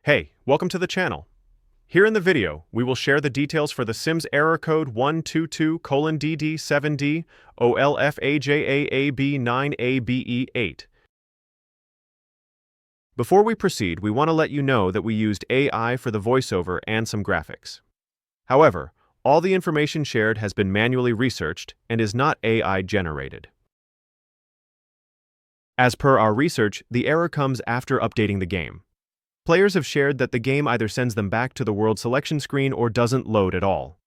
Hey, welcome to the channel. Here in the video, we will share the details for the Sims error code 122:dd7dOlfajaab9abe8. Before we proceed, we want to let you know that we used AI for the voiceover and some graphics. However, all the information shared has been manually researched and is not AI generated. As per our research, the error comes after updating the game. Players have shared that the game either sends them back to the world selection screen or doesn't load at all.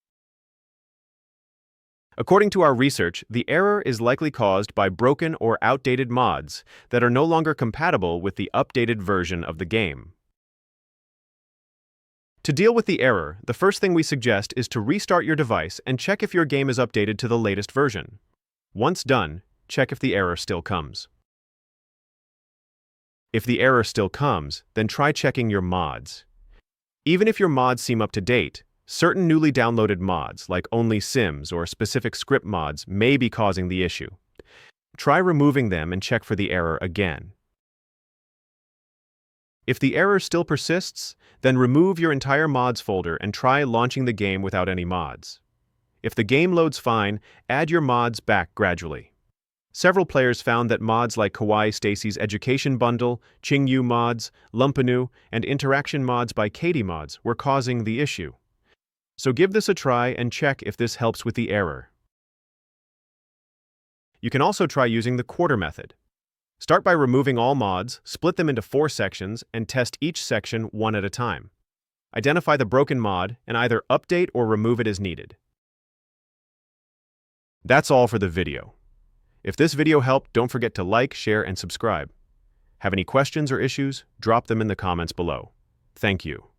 According to our research, the error is likely caused by broken or outdated mods that are no longer compatible with the updated version of the game. To deal with the error, the first thing we suggest is to restart your device and check if your game is updated to the latest version. Once done, check if the error still comes. If the error still comes, then try checking your mods. Even if your mods seem up to date, certain newly downloaded mods, like Only Sims or specific script mods, may be causing the issue. Try removing them and check for the error again. If the error still persists, then remove your entire mods folder and try launching the game without any mods. If the game loads fine, add your mods back gradually. Several players found that mods like Kawaii Stacy's Education Bundle, Chingyu mods, Lumpanu, and Interaction mods by Katie mods were causing the issue. So give this a try and check if this helps with the error. You can also try using the quarter method. Start by removing all mods, split them into 4 sections, and test each section one at a time. Identify the broken mod and either update or remove it as needed. That's all for the video. If this video helped, don't forget to like, share, and subscribe. Have any questions or issues? Drop them in the comments below. Thank you.